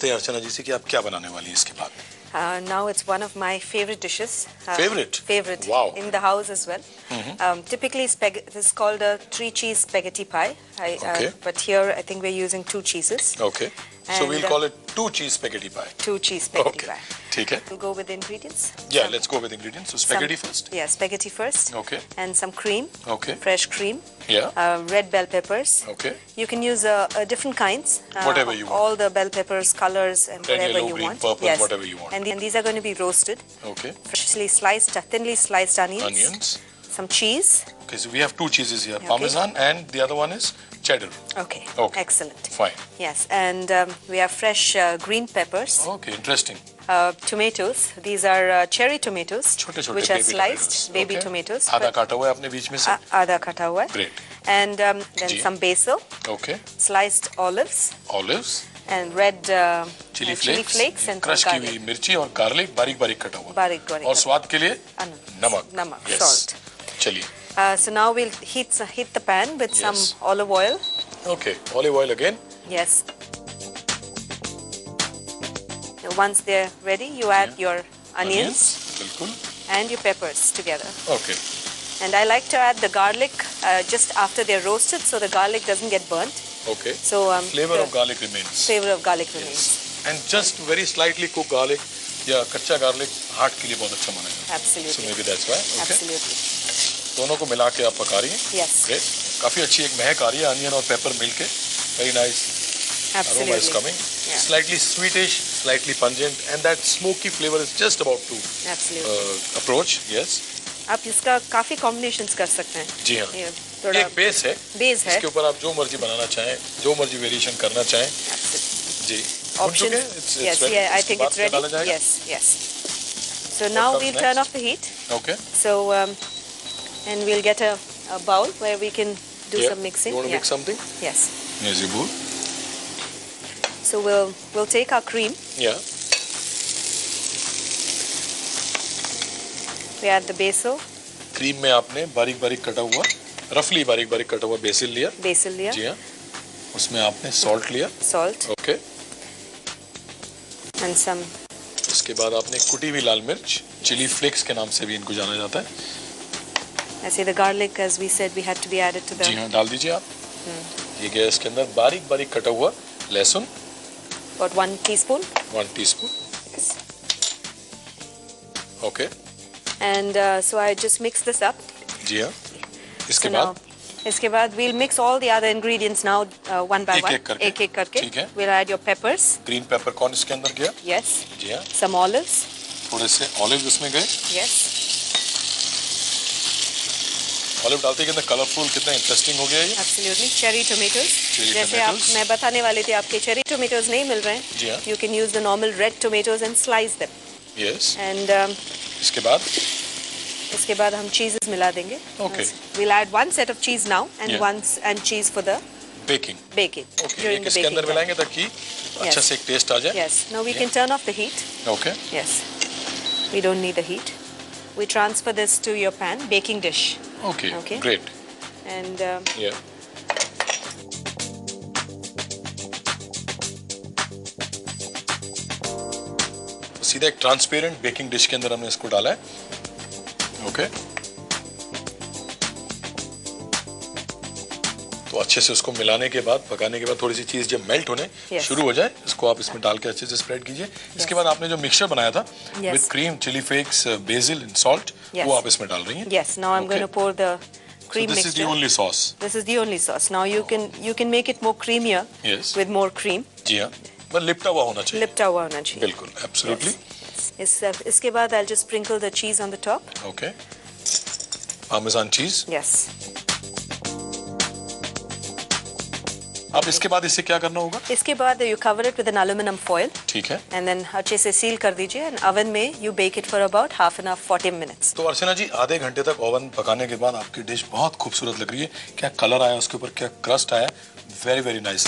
पूछते हैं अर्चना जी से कि आप क्या बनाने वाली हैं इसके बाद। Now it's one of my favorite dishes. Favorite? Favorite. Wow. In the house as well. Typically, this is called a 3-cheese spaghetti pie. Okay. But here, I think we're using 2 cheeses. Okay. So we'll call it 2-cheese spaghetti pie. 2-cheese spaghetti Okay. pie. ठीक है. We'll go with the ingredients. Yeah, let's go with ingredients. So spaghetti first. Yeah, spaghetti first. Okay. And some cream. Okay. Fresh cream. Yeah. Red bell peppers. Okay. You can use different kinds. Whatever you want. All the bell peppers, colors, and Red, whatever yellow, you green, want. purple, yes. whatever you want. And these are going to be roasted. Okay. Freshly sliced, thinly sliced onions. Onions. Some cheese. Okay, so we have 2 cheeses here. Okay. Parmesan and the other one is cheddar. Okay. Okay. Excellent. Fine. Yes, and we have fresh green peppers. Okay, interesting. Tomatoes. These are cherry tomatoes, छोटे-छोटे which are baby sliced. tomatoes. Baby Okay. tomatoes. आधा काटा हुआ है आपने बीच में से. आधा काटा हुआ है. Great. And then जी. some basil. Okay. Sliced olives. Olives. And red chilli flakes and crush की garlic. हुई मिर्ची और गार्लिक बारीक बारीक कटा हुआ. बारीक और स्वाद के लिए नमक. नमक. Yes. Salt. चलिए. So now we'll heat the pan with some Yes. olive oil. Okay. Olive oil again. Yes. Once they're ready, you add your onions बिल्कुल. and your peppers together. Okay. And I like to add the garlic just after they're roasted, so the garlic doesn't get burnt. Okay. So Flavor the of garlic remains. flavor of garlic remains. And just very slightly cooked garlic या कच्चा garlic heart के लिए बहुत अच्छा माना जाता है. Absolutely. So maybe that's why. Okay. Absolutely. दोनों को मिला के आप पका रही हैं. Yes. Great. काफी अच्छी एक महक आ रही है अनियन और पेपर मिलके. Very nice. Absolutely. Aroma is coming. Yeah. Slightly sweetish, slightly pungent, and that smoky flavor is just about to Absolutely. approach. Yes. आप इसका काफी combinations कर सकते हैं. जी हाँ. ये थोड़ा एक बेस है. बेस है. इसके ऊपर आप जो मर्जी बनाना चाहें, जो मर्जी वेरिएशन करना चाहें. Absolutely. Ji. Options. It's Yes. ready. Yeah. I think it's इसके बाद क्या ready. डाला जाएगा? Yes. Yes. So now comes we'll next? turn off the heat. Okay. So and we'll get a bowl where we can do Yeah. some mixing. You want to mix something? Yes. Yes, you would. So we'll take our cream. Yeah. We add the basil. Cream में आपने बारीक बारीक कटा हुआ, रफली बारीक बारीक कटा हुआ बेसिल लिया. Basil लिया. जी हाँ. उसमें आपने सॉल्ट लिया. Salt. ओके. And some. उसके बाद आपने कुटी हुई लाल मिर्च, चिली फ्लेक्स के नाम से भी इनको जाना जाता है. I say the garlic, as we said, we had to be added to the. जी हाँ, डाल दीजिए आप. ये गया इसके अंदर बारीक बारीक कटा हुआ लहसुन. About 1 teaspoon. 1 teaspoon. Yes. Okay. And so I just mix this up. जी हाँ. इसके So बाद now, इसके बाद we'll mix all the other ingredients now one by one. एक-एक करके. ठीक है. We'll add your peppers. Green pepper corn इसके अंदर गया. Yes. जी हाँ. Some olives. थोड़े से ऑलिव इसमें गए. Yes. ऑलिव डालते के अंदर कलरफुल कितना इंटरेस्टिंग हो गया ये. Absolutely. Cherry tomatoes. Cherry जैसे tomatoes. मैं बताने वाले थे आपके cherry tomatoes नहीं मिल रहे हैं. जी हाँ. You can use the normal red tomatoes and slice them. Yes. And इसके बाद इसके बाद हम cheeses मिला देंगे. Okay. We'll add one set of cheese now and Yeah. and cheese for the baking. baking. Okay. During एक the इसके baking अंदर time. मिलाएंगे ताकि अच्छा से एक टेस्ट आ जाए. Yes. Now we can turn off the heat. Okay. Yes. We don't need the heat. We transfer this to your pan, baking dish. Okay. Okay. Great. And या. सीधा एक ट्रांसपेरेंट बेकिंग डिश के अंदर हमने इसको डाला है. ओके. तो अच्छे से उसको मिलाने के बाद पकाने के बाद थोड़ी सी चीज जब मेल्ट होने शुरू हो जाए इसको आप इसमें डाल के अच्छे से स्प्रेड कीजिए. इसके बाद आपने जो मिक्सचर बनाया था with cream, chilli flakes, basil and salt वो आप इसमें डाल रही हैं. yes, now I'm going to pour the cream So this is the mixture. only sauce. This is the only sauce. Now you can make it more creamier Yes. with more cream. जी हाँ. बस लिपटा हुआ होना चाहिए. लिपटा हुआ होना चाहिए. बिल्कुल. एब्सोल्युटली. इसके बाद I'll just sprinkle the cheese on the top. Okay. Parmesan चीज. Yes. अब इसके बाद इससे क्या करना होगा? इसके बाद you cover it with an aluminum foil. ठीक है. And then अच्छे से सील कर दीजिए and oven में you bake it for about half an hour, 40 minutes. तो अर्चना जी आधे घंटे तक ओवन पकाने के बाद आपकी डिश बहुत खूबसूरत लग रही है. क्या कलर आया उसके ऊपर, क्या क्रस्ट आया. Very very nice.